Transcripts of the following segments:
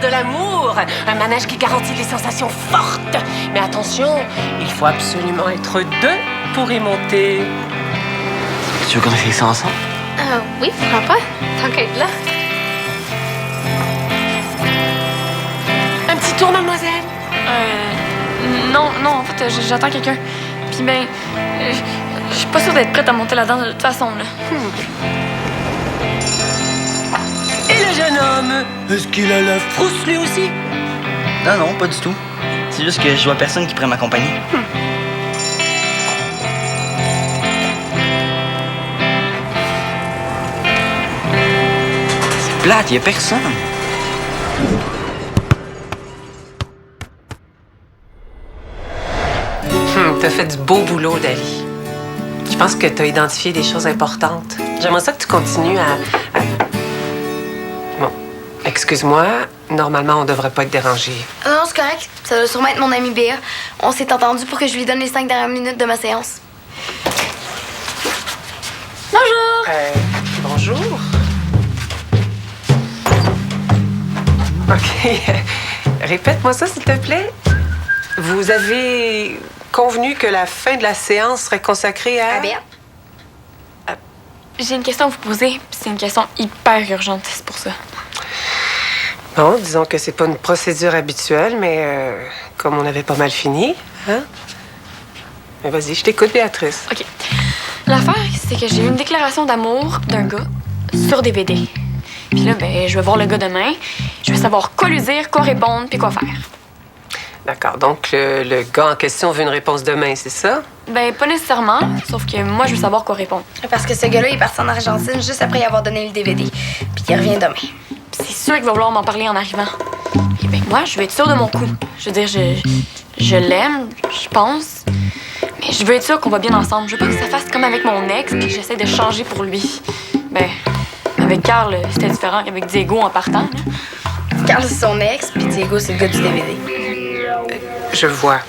de l'amour. Un manège qui garantit des sensations fortes. Mais attention, il faut absolument être deux pour y monter. Tu veux qu'on essaye ça ensemble? Oui, pourquoi pas? Tant qu'à être là. Un petit tour, mademoiselle? Non, en fait, j'attends quelqu'un. Puis ben, je suis pas sûre d'être prête à monter là-dedans de toute façon, là. Et le jeune homme? Est-ce qu'il a la frousse, lui aussi? Non, pas du tout. C'est juste que je vois personne qui pourrait m'accompagner. C'est plate, y a personne. T'as fait du beau boulot, Dali. Je pense que t'as identifié des choses importantes. J'aimerais ça que tu continues à... Bon, excuse-moi, normalement, on devrait pas être dérangé. Non, c'est correct. Ça doit sûrement être mon ami Béa. On s'est entendu pour que je lui donne les 5 dernières minutes de ma séance. Bonjour! Bonjour. OK. Répète-moi ça, s'il te plaît. Vous avez convenu que la fin de la séance serait consacrée à... À Béa? J'ai une question à vous poser, puis c'est une question hyper urgente, c'est pour ça. Bon, disons que c'est pas une procédure habituelle, mais comme on avait pas mal fini, hein? Mais vas-y, je t'écoute, Béatrice. OK. L'affaire, c'est que j'ai eu une déclaration d'amour d'un gars sur DVD. Puis là, ben, je vais voir le gars demain. Je vais savoir quoi lui dire, quoi répondre, puis quoi faire. D'accord. Donc, le gars en question veut une réponse demain, c'est ça? Ben, pas nécessairement, sauf que moi, je veux savoir quoi répondre. Parce que ce gars-là est parti en Argentine juste après y avoir donné le DVD. Puis il revient demain. C'est sûr qu'il va vouloir m'en parler en arrivant. Et ben, moi, je veux être sûre de mon coup. Je veux dire, je l'aime, je pense. Mais je veux être sûre qu'on va bien ensemble. Je veux pas que ça fasse comme avec mon ex, puis que j'essaie de changer pour lui. Ben, avec Carl, c'était différent qu'avec Diego en partant, là. Carl, c'est son ex, puis Diego, c'est le gars du DVD. Je vois.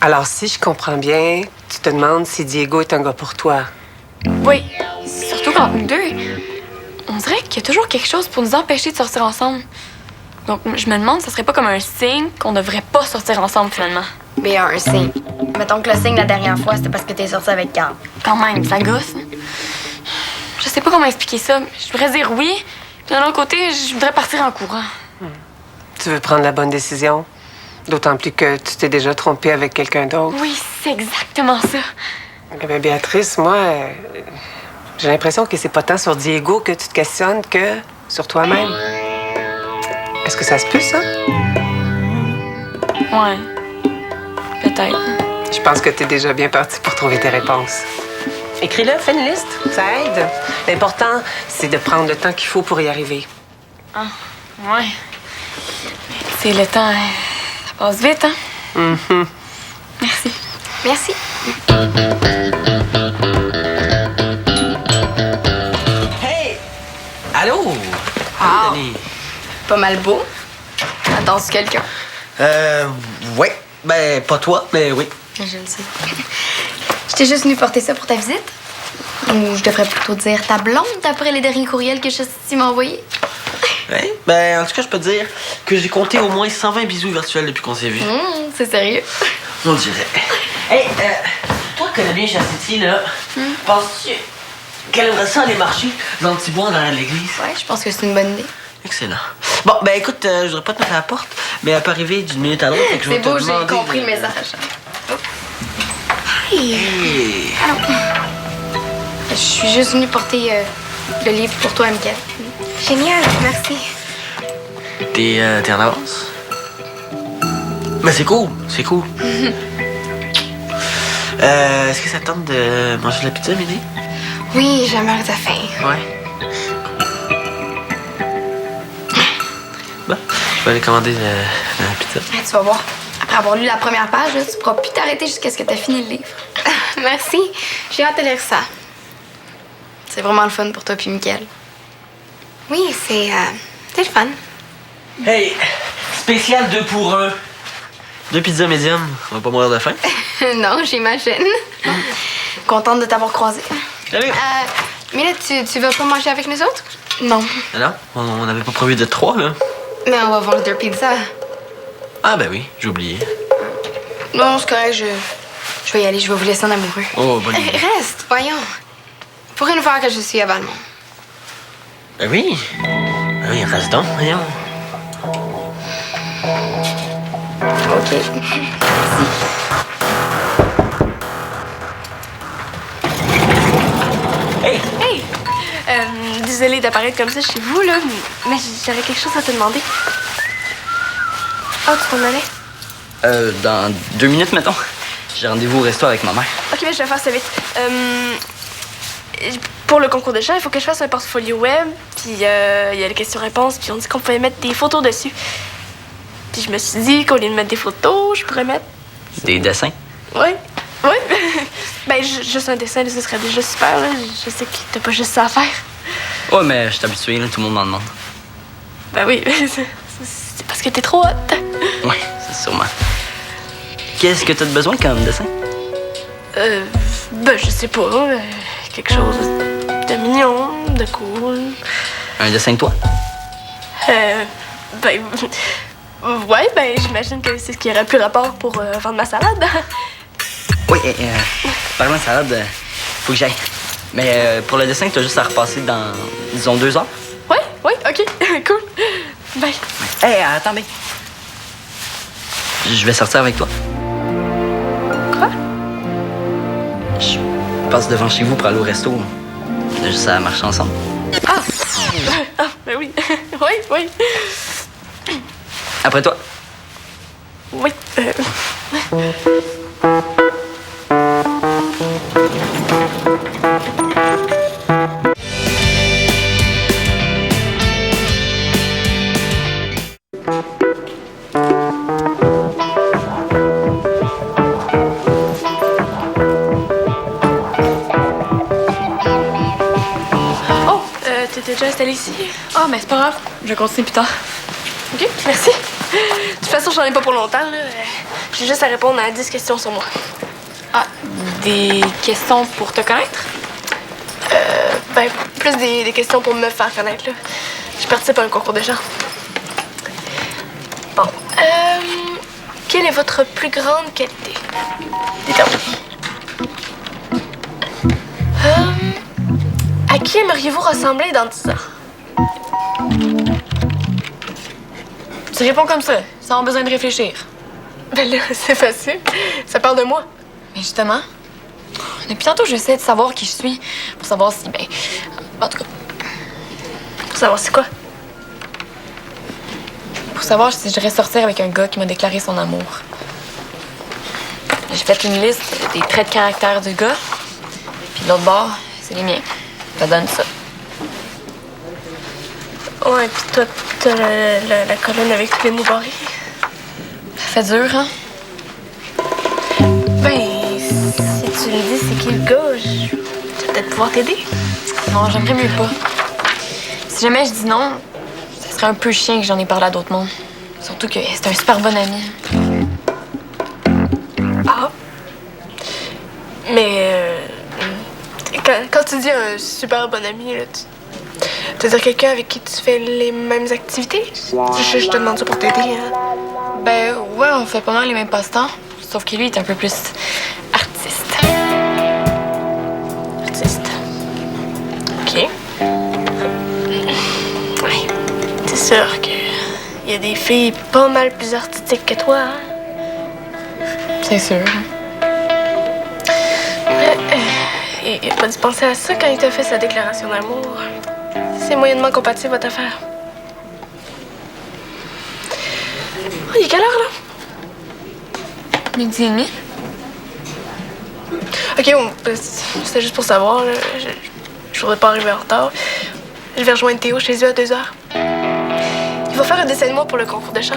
Alors, si je comprends bien, tu te demandes si Diego est un gars pour toi. Oui, surtout quand nous deux, on dirait qu'il y a toujours quelque chose pour nous empêcher de sortir ensemble. Donc, je me demande, ça serait pas comme un signe qu'on devrait pas sortir ensemble, finalement. Mais un signe. Mettons que le signe la dernière fois, c'était parce que t'es sorti avec Carl. Quand même, ça gosse. Je sais pas comment expliquer ça. Je voudrais dire oui, puis d'un autre côté, je voudrais partir en courant. Tu veux prendre la bonne décision? D'autant plus que tu t'es déjà trompée avec quelqu'un d'autre. Oui, c'est exactement ça. Eh bien, Béatrice, moi, j'ai l'impression que c'est pas tant sur Diego que tu te questionnes que sur toi-même. Est-ce que ça se peut, ça? Ouais. Peut-être. Je pense que tu es déjà bien parti pour trouver tes réponses. Écris-le, fais une liste, ça aide. L'important, c'est de prendre le temps qu'il faut pour y arriver. Ah, ouais. C'est le temps, ça passe vite, hein? Mm-hmm. Merci. Merci. Hey! Allô? Ah. Salut, Pas mal beau. Attends-tu quelqu'un? Ouais. Ben, pas toi, mais oui. Je le sais. Je t'ai juste venu porter ça pour ta visite. Ou je devrais plutôt dire ta blonde après les derniers courriels que Chastity m'a envoyés. Ouais. Ben, en tout cas, je peux te dire que j'ai compté au moins 120 bisous virtuels depuis qu'on s'est vus. C'est sérieux. On dirait. Hey, toi qui connais bien Chastity, là, penses-tu qu'elle aimerait ça aller marcher dans le petit bois derrière l'église? Ouais, je pense que c'est une bonne idée. Excellent. Bon, ben écoute, je voudrais pas te mettre à la porte, mais elle peut arriver d'une minute à l'autre. fait que je vais C'est te beau, j'ai demander compris de- le message. Hey. Hey. Allô. Je suis juste venue porter le livre pour toi, Mickaël. Génial, merci. T'es en avance? Mais c'est cool, c'est cool. Est-ce que ça te tente de manger de la pizza, Mélie? Oui, j'ai meurs de faim. Ouais. Bon, je vais aller commander la pizza. Tu vas voir. Après avoir lu la première page, là, tu pourras plus t'arrêter jusqu'à ce que tu aies fini le livre. Merci. J'ai hâte de lire ça. C'est vraiment le fun pour toi puis Mickaël. Oui, c'est le fun. Hey, spécial 2 pour 1. 2 pizzas médium, on va pas mourir de faim. Non, j'imagine. Contente de t'avoir croisé. Salut! Mais là, tu veux pas manger avec nous autres? Non. Non, on n'avait pas prévu d'être 3, là. Mais on va voir 2 pizzas. Ah, ben oui, j'ai oublié. Non, c'est correct, je vais y aller. Je vais vous laisser en amoureux. Oh, bonne idée. Reste, voyons. Pour une fois que je suis à Valmont. Ben oui. Ben oui, reste donc, voyons. OK. Hey! Hey! Désolée d'apparaître comme ça chez vous, là, mais j'avais quelque chose à te demander. Oh, tu t'en allais? Dans 2 minutes, mettons. J'ai rendez-vous au resto avec ma mère. OK, mais je vais faire ça vite. Pour le concours de chant, il faut que je fasse un portfolio web, puis il y a les questions-réponses, puis on dit qu'on pouvait mettre des photos dessus. Puis je me suis dit qu'au lieu de mettre des photos, je pourrais mettre... Des dessins? Oui. Oui. Ben, juste un dessin, là, ce serait déjà super, là. Je sais que t'as pas juste ça à faire. Ouais, mais je suis habitué, là, tout le monde m'en demande. Ben oui, c'est parce que t'es trop hot. Ouais, c'est sûrement. Qu'est-ce que t'as de besoin comme dessin? Ben, je sais pas. Quelque chose de mignon, de cool. Un dessin de toi? Ben... Ouais, ben, j'imagine que c'est ce qui aurait plus rapport pour vendre ma salade. Oui, parlant de salade, faut que j'aille. Mais pour le dessin, t'as juste à repasser dans, disons, 2 heures. Ouais, OK, cool. Bye. Hey, attends, ben. Je vais sortir avec toi. Quoi? Je passe devant chez vous pour aller au resto. On a juste à marcher ensemble. Ah, ben oui. Oui. Après toi. Oui. Oh, t'étais déjà installée ici? Ah, mais c'est pas grave. Je vais continuer plus tard. OK, merci. De toute façon, j'en ai pas pour longtemps, là. J'ai juste à répondre à 10 questions sur moi. Ah, des questions pour te connaître? Ben, plus des questions pour me faire connaître, là. Je participe à un concours de chant. Bon. Quelle est votre plus grande qualité? Déterminée. À qui aimeriez-vous ressembler dans 10 ans? Tu réponds comme ça, sans besoin de réfléchir. Ben là, c'est facile. Ça parle de moi. Mais justement, depuis tantôt, j'essaie de savoir qui je suis. Pour savoir si, ben... En tout cas, Pour savoir c'est quoi? pour savoir si je devrais sortir avec un gars qui m'a déclaré son amour. J'ai fait une liste des traits de caractère du gars. Puis de l'autre bord, c'est les miens. Ça donne ça. Ouais, puis toi, t'as la colonne avec tous les mots barrés. Ça fait dur, hein? Ben, si tu le dis, c'est qui le gars, je vais peut-être pouvoir t'aider. Non, j'aimerais mieux pas. Si jamais je dis non, ça serait un peu chiant que j'en ai parlé à d'autres mondes. Surtout que c'est un super bon ami. Ah. Mais, quand tu dis un super bon ami, là, tu veux dire quelqu'un avec qui tu fais les mêmes activités? Je te demande ça pour t'aider, hein. Ben ouais, on fait pas mal les mêmes passe-temps. Sauf que lui est un peu plus artiste. Artiste. OK. Ouais. C'est sûr que y a des filles pas mal plus artistiques que toi, hein? C'est sûr. Il a pas dû penser à ça quand il t'a fait sa déclaration d'amour. C'est moyennement compatible, votre affaire. Oh, il est quelle heure, là? 12h30. OK, c'était juste pour savoir, là. Je voudrais pas arriver en retard. Je vais rejoindre Théo chez eux à 2h. Il va faire un dessin de moi pour le concours de chant.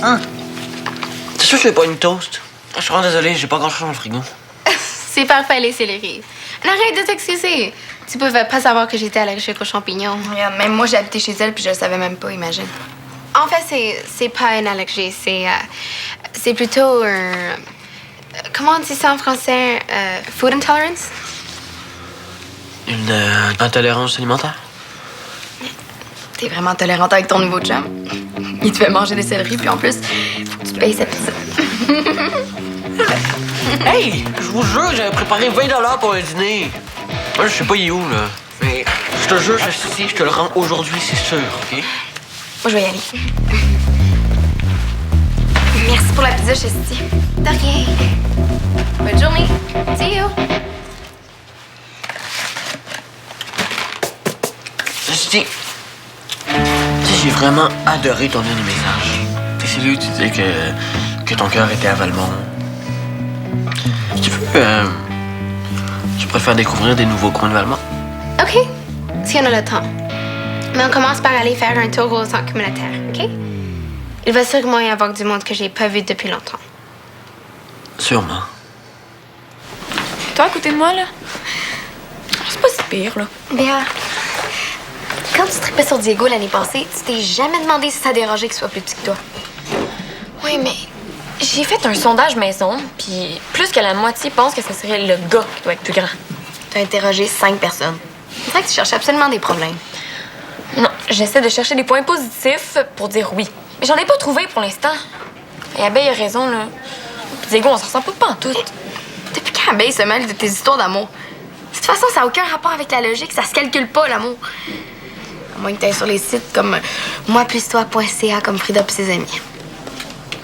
Hein? T'es sûr que je fais pas une toast? Je suis vraiment désolé, j'ai pas grand-chose dans le frigo. C'est parfait, les céleri. Arrête de t'excuser. Tu pouvais pas savoir que j'étais allergique aux champignons. Regarde, même moi, j'ai habité chez elle puis je le savais même pas, imagine. En fait, c'est pas une allergie. C'est plutôt un... Comment on dit ça en français? Food intolerance? Une intolérance alimentaire? T'es vraiment tolérante avec ton nouveau chum. Il te fait manger des céleris, puis en plus, faut que tu payes sa pizza. Hey! Je vous jure, j'avais préparé 20 $ pour le dîner. Moi, je sais pas il est où, là. Mais je te jure, je te le rends aujourd'hui, c'est sûr, OK? Moi, je vais y aller. Merci pour la pizza, Chesty. De rien. Bonne journée. See you. Tu sais, j'ai vraiment adoré ton dernier message. C'est lui où tu disais que ton cœur était à Valmont. Si tu veux, je préfère découvrir des nouveaux coins de Valmont. OK. Si on a le temps. Mais on commence par aller faire un tour au centre communautaire, OK? Il va sûrement y avoir du monde que j'ai pas vu depuis longtemps. Sûrement. Toi, à côté de moi, là, c'est pas si pire, là. Béa, quand tu trippais sur Diego l'année passée, tu t'es jamais demandé si ça dérangeait qu'il soit plus petit que toi. Oui, mais j'ai fait un sondage maison, puis plus que la moitié pense que ce serait le gars qui doit être plus grand. T'as interrogé 5 personnes. C'est vrai que tu cherches absolument des problèmes. Non, j'essaie de chercher des points positifs pour dire oui. Mais j'en ai pas trouvé pour l'instant. Et Abeille a raison, là. Puis Diego, on s'en ressemble pas en tout. Depuis quand Abeille se mêle de tes histoires d'amour? De toute façon, ça n'a aucun rapport avec la logique, ça se calcule pas, l'amour. À moins que t'ailles sur les sites comme moiplustoi.ca comme Frida pis ses amis.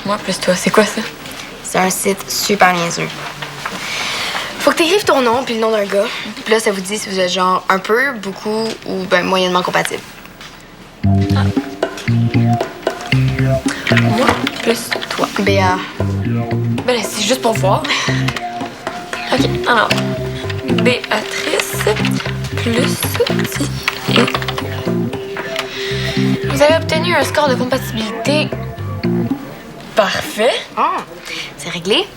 Moi plus toi, c'est quoi ça? C'est un site super niaiseux. Faut que t'écrives ton nom puis le nom d'un gars. Puis là, ça vous dit si vous êtes genre un peu, beaucoup ou ben moyennement compatible. Moi plus toi. Béa. Ben là, c'est juste pour voir. OK, alors. Béatrice plus Diego. Vous avez obtenu un score de compatibilité parfait. C'est réglé.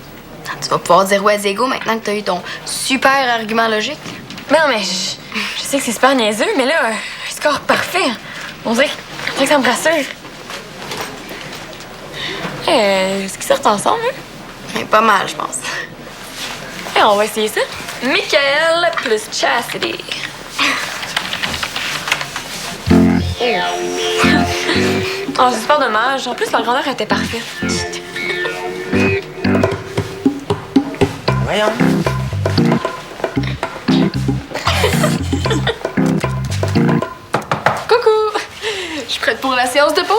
Tu vas pouvoir dire ouais à Diego maintenant que t'as eu ton super argument logique. Mais non, mais je sais que c'est super niaiseux, mais là, un score parfait. On dirait que ça me rassure. Est-ce qu'ils sortent ensemble, hein? Mais pas mal, je pense. On va essayer ça. Michael plus Chastity. Oh, c'est super dommage. En plus, la grandeur était parfaite. Voyons. Coucou! Je suis prête pour la séance de pause?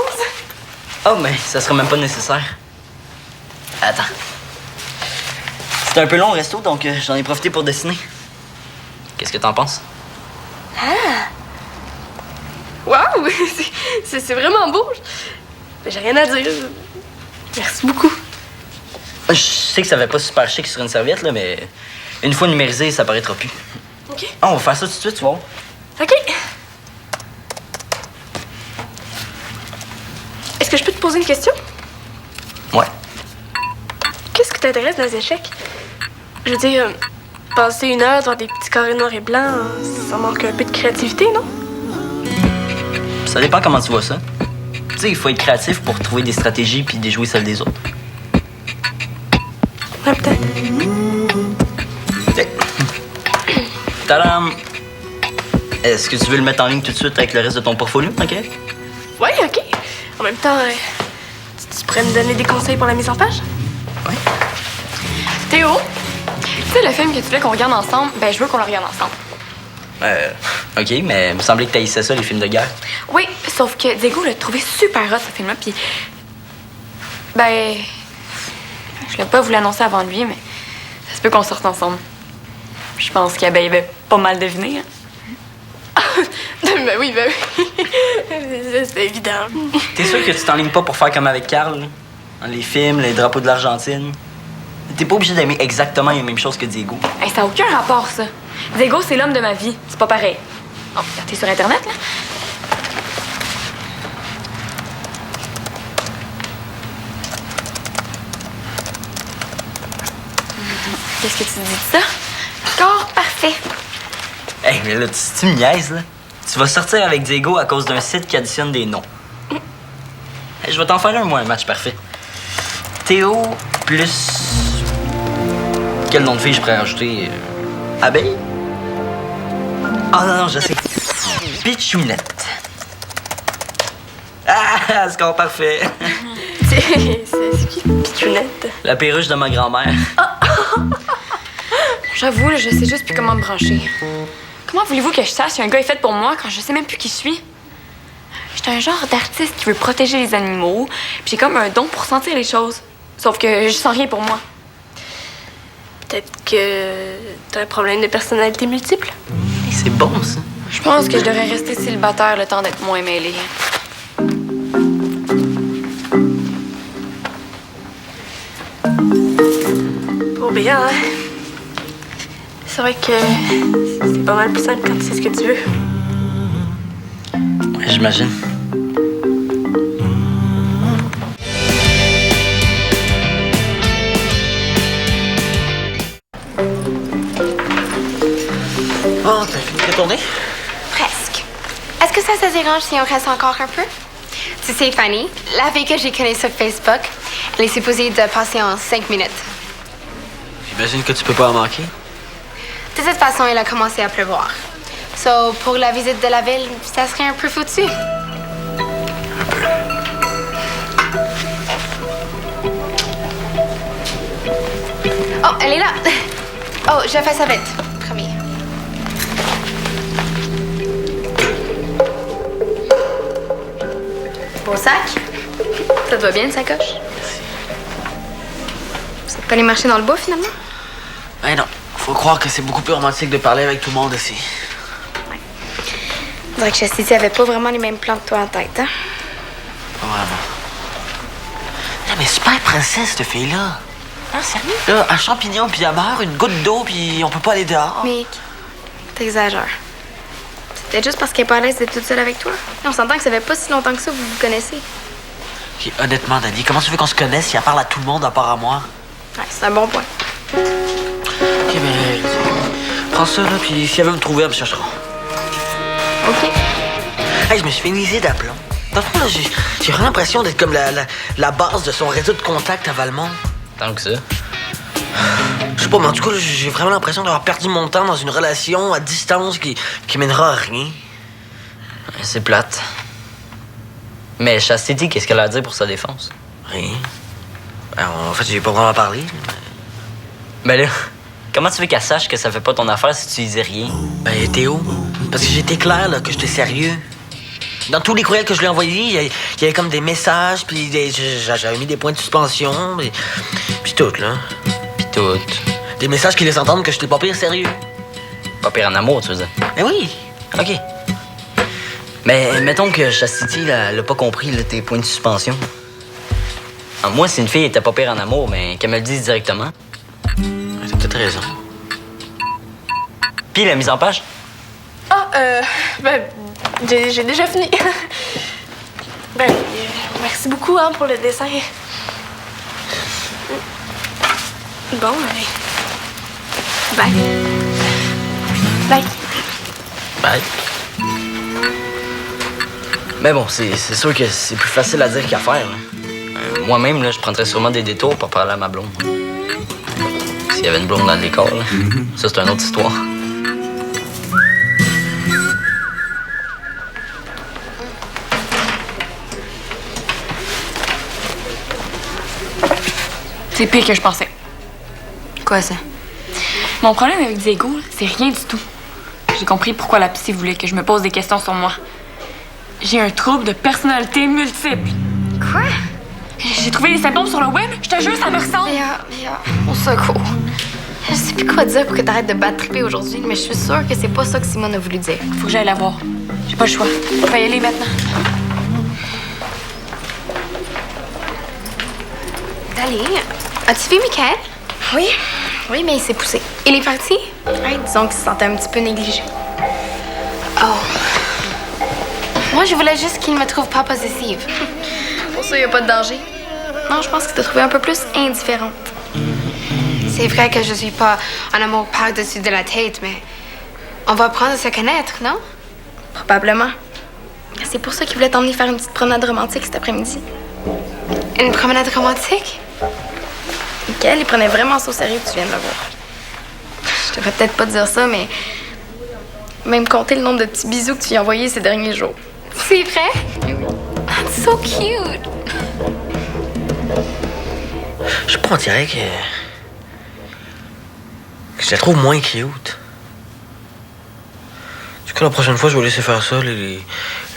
Oh, mais ça sera même pas nécessaire. Attends. C'était un peu long au resto, donc j'en ai profité pour dessiner. Qu'est-ce que t'en penses? Waouh! C'est vraiment beau. J'ai rien à dire. Merci beaucoup. Je sais que ça fait pas super chic sur une serviette, là, mais une fois numérisé, ça paraîtra plus. OK. Ah, on va faire ça tout de suite, tu vois. OK. Est-ce que je peux te poser une question? Ouais. Qu'est-ce qui t'intéresse dans les échecs? Je veux dire, passer 1 heure devant des petits carrés noirs et blancs, ça manque un peu de créativité, non? Ça dépend comment tu vois ça. Tu sais, il faut être créatif pour trouver des stratégies puis déjouer celles des autres. Ouais, peut-être. Tadam! Est-ce que tu veux le mettre en ligne tout de suite avec le reste de ton portfolio, OK? Ouais, OK. En même temps, tu pourrais me donner des conseils pour la mise en page? Ouais. Théo, tu sais le film que tu voulais qu'on regarde ensemble? Ben, je veux qu'on le regarde ensemble. OK, mais il me semblait que t'haïssais ça, les films de guerre. Oui, sauf que Diego l'a trouvé super hot, ce film-là, puis... Ben... Je l'ai pas voulu l'annoncer avant lui, mais ça se peut qu'on sorte ensemble. Je pense qu'Abeille avait pas mal deviné, hein? Ben oui. C'est évident. T'es sûr que tu t'enlignes pas pour faire comme avec Carl, là? Dans les films, les drapeaux de l'Argentine? T'es pas obligé d'aimer exactement les mêmes choses que Diego. Hey, ça n'a aucun rapport, ça. Diego, c'est l'homme de ma vie. C'est pas pareil. Oh, t'es sur Internet, là? Qu'est-ce que tu dis de ça? Score parfait. Hey, mais là, tu me niaises, là? Tu vas sortir avec Diego à cause d'un site qui additionne des noms. Hey, je vais t'en faire un, moi, un match parfait. Théo plus... Quel nom de fille je pourrais rajouter? Abeille? Ah non, je sais. Pitchounette. Ah, score parfait. C'est qui, Pitchounette? La perruche de ma grand-mère. J'avoue, là, je sais juste plus comment me brancher. Comment voulez-vous que je sache si un gars est fait pour moi quand je sais même plus qui je suis? J'étais un genre d'artiste qui veut protéger les animaux, puis j'ai comme un don pour sentir les choses. Sauf que je sens rien pour moi. Peut-être que t'as un problème de personnalité multiple? Hey, c'est bon, ça. Je pense que je devrais rester célibataire le temps d'être moins mêlée. Pour bien, hein? C'est vrai que c'est pas mal plus simple quand tu sais ce que tu veux. Ouais, j'imagine. Oh, t'as fini de tourner? Presque. Est-ce que ça dérange si on reste encore un peu? Tu sais, Fanny, la fille que j'ai connue sur Facebook, elle est supposée de passer en 5 minutes. J'imagine que tu peux pas en manquer. De toute façon, il a commencé à pleuvoir. So, pour la visite de la ville, ça serait un peu foutu. Oh, elle est là. Oh, je fais ça vite. Promis. Beau sac. Ça te va bien, une sacoche? Merci. Vous êtes pas allé marcher dans le bois, finalement? Ben non, faut croire que c'est beaucoup plus romantique de parler avec tout le monde ici. On dirait que Chastity avait pas vraiment les mêmes plans que toi en tête, hein? Pas vraiment. Non, mais super princesse, cette fille-là. Ah, sérieux? Là, un champignon, puis elle meurt, une goutte d'eau, puis on peut pas aller dehors. Mick, t'exagères. C'est peut-être juste parce qu'elle est pas à l'aise d'être toute seule avec toi. On s'entend que ça fait pas si longtemps que ça que vous vous connaissez. Ok, honnêtement, Dani, comment tu veux qu'on se connaisse si elle parle à tout le monde à part à moi? Ouais, c'est un bon point. Ok, ben, prends ça, là, puis si elle veut me trouver, elle me cherchera. OK. Hey, je me suis fait une idée d'aplomb. Dans le fond, là, j'ai vraiment l'impression d'être comme la base de son réseau de contacts à Valmont. Tant que ça. Je sais pas, mais en tout cas, là, j'ai vraiment l'impression d'avoir perdu mon temps dans une relation à distance qui mènera à rien. C'est plate. Mais Chastity, qu'est-ce qu'elle a à dire pour sa défense? Rien. Alors, en fait, j'ai pas vraiment parlé. Ben là, comment tu veux qu'elle sache que ça fait pas ton affaire si tu disais rien? Ben, Théo, parce que j'étais clair, là, que j'étais sérieux. Dans tous les courriels que je lui ai envoyés, il y avait comme des messages, puis j'avais mis des points de suspension, puis tout, là. Pis tout. Des messages qui laissent entendre que j'étais pas pire sérieux. Pas pire en amour, tu veux dire? Ben oui. OK. Mais mettons que Chastity, là, elle a pas compris là, tes points de suspension. Alors, moi, si une fille était pas pire en amour, mais qu'elle me le dise directement. T'as peut-être raison. Puis la mise en page? Ah, ben, j'ai déjà fini. Ben, merci beaucoup, hein, pour le dessin. Bon, allez. Bye. Bye. Bye. Mais bon, c'est sûr que c'est plus facile à dire qu'à faire. Là. Moi-même, là, je prendrais sûrement des détours pour parler à ma blonde. S'il y avait une blonde dans le décor, là, ça, c'est une autre histoire. C'est pire que je pensais. Quoi, ça? Mon problème avec Diego, c'est rien du tout. J'ai compris pourquoi la psy voulait que je me pose des questions sur moi. J'ai un trouble de personnalité multiple. Quoi? J'ai trouvé les symptômes sur le web. Je te jure, ça me ressemble. Léa, au secours. Je sais plus quoi dire pour que t'arrêtes de battre triper aujourd'hui, mais je suis sûre que c'est pas ça que Simone a voulu dire. Faut que j'aille la voir. J'ai pas le choix. On va y aller maintenant. Allez, as-tu vu Michael? Oui. Oui, mais il s'est poussé. Il est parti? Ouais, disons qu'il se sentait un petit peu négligé. Oh. Moi, je voulais juste qu'il me trouve pas possessive. Pour ça, il n'y a pas de danger. Non, je pense qu'il t'a trouvé un peu plus indifférente. C'est vrai que je suis pas en amour par-dessus de la tête, mais on va apprendre à se connaître, non? Probablement. C'est pour ça qu'il voulait t'emmener faire une petite promenade romantique cet après-midi. Une promenade romantique? Michael, il prenait vraiment ça au sérieux, tu viens de le voir. devrais peut-être pas dire ça, mais même compter le nombre de petits bisous que tu lui as envoyés ces derniers jours. C'est vrai? That's so cute! Je sais pas, on dirait que je la trouve moins cute. Du coup, la prochaine fois, je vais laisser faire ça,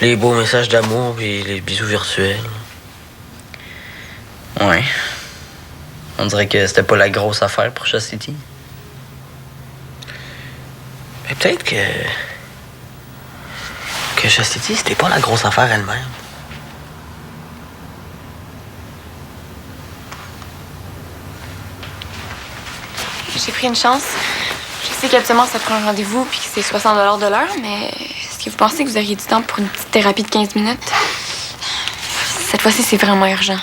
les beaux messages d'amour et les bisous virtuels. Ouais. On dirait que c'était pas la grosse affaire pour Chastity. Mais peut-être que Chastity, c'était pas la grosse affaire elle-même. J'ai pris une chance. Je sais qu'habituellement, ça prend un rendez-vous puis que c'est 60 $ de l'heure, mais est-ce que vous pensez que vous auriez du temps pour une petite thérapie de 15 minutes? Cette fois-ci, c'est vraiment urgent.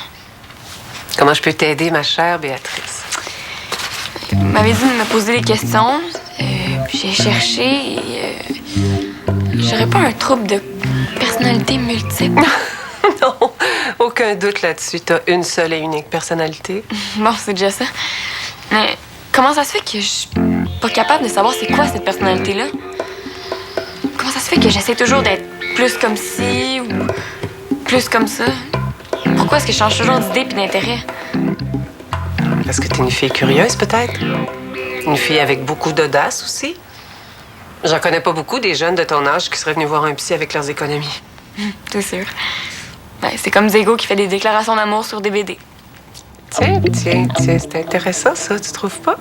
Comment je peux t'aider, ma chère Béatrice? Vous m'avez dit de me poser des questions. J'ai cherché et... j'aurais pas un trouble de personnalité multiple? Non, aucun doute là-dessus. T'as une seule et unique personnalité. Bon, c'est déjà ça. Mais comment ça se fait que je suis pas capable de savoir c'est quoi cette personnalité-là? Comment ça se fait que j'essaie toujours d'être plus comme ci ou plus comme ça? Pourquoi est-ce que je change toujours d'idée puis d'intérêt? Parce que t'es une fille curieuse, peut-être? Une fille avec beaucoup d'audace aussi? J'en connais pas beaucoup des jeunes de ton âge qui seraient venus voir un psy avec leurs économies. C'est sûr. Ben, c'est comme Zego qui fait des déclarations d'amour sur des BD. Tiens, c'est intéressant, ça, tu trouves pas?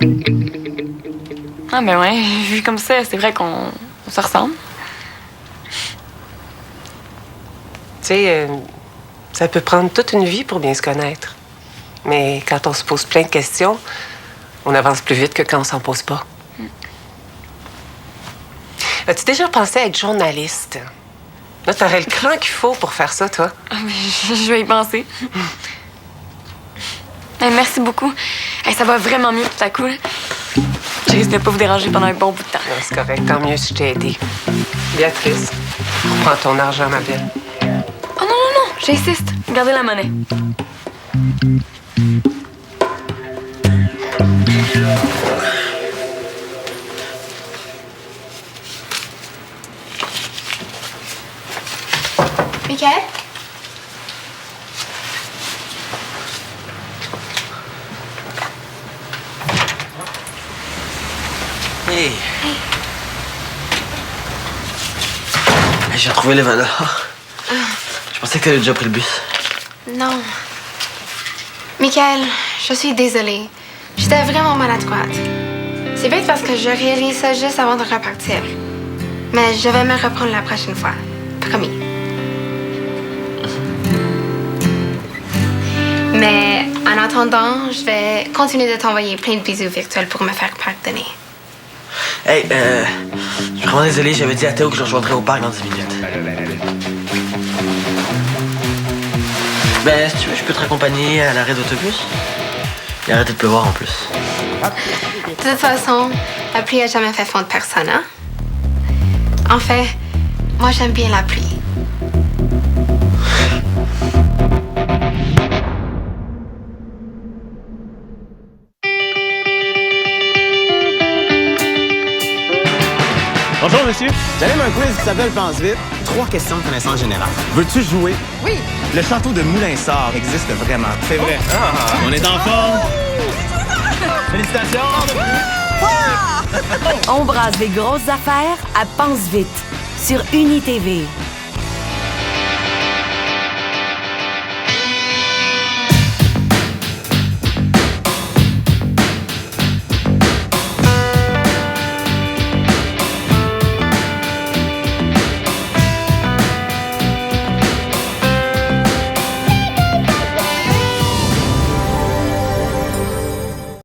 Ah ben ouais, vu comme ça, c'est vrai qu'on se ressemble. Tu sais, ça peut prendre toute une vie pour bien se connaître. Mais quand on se pose plein de questions, on avance plus vite que quand on s'en pose pas. As-tu déjà pensé à être journaliste? Là, t'aurais le cran qu'il faut pour faire ça, toi. Ah, mais je vais y penser. Hey, merci beaucoup. Hey, ça va vraiment mieux tout à coup. Je risque de pas vous déranger pendant un bon bout de temps. Non, c'est correct, tant mieux si je t'ai aidé. Béatrice, reprends ton argent, ma belle. Oh non, non, non, j'insiste. Gardez la monnaie. Michael? Hey. Hey, j'ai retrouvé les 20 $. Je pensais que t'avais déjà pris le bus. Non. Michael, je suis désolée. J'étais vraiment maladroite. C'est bête parce que je réalise ça juste avant de repartir. Mais je vais me reprendre la prochaine fois. Promis. Mais en attendant, je vais continuer de t'envoyer plein de bisous virtuels pour me faire pardonner. Hey, je suis vraiment désolé, j'avais dit à Théo que je rejoindrais au parc dans 10 minutes. Ben, si tu veux, je peux te raccompagner à l'arrêt d'autobus. Il a arrêté de pleuvoir en plus. De toute façon, la pluie n'a jamais fait fondre personne, hein? En fait, moi j'aime bien la pluie. Bonjour, monsieur. J'anime un quiz qui s'appelle Pense vite. 3 questions de connaissance générale. Veux-tu jouer? Oui. Le château de Moulinsart existe vraiment. C'est vrai. On est en forme. Félicitations. On brasse des grosses affaires à Pense vite sur UniTV.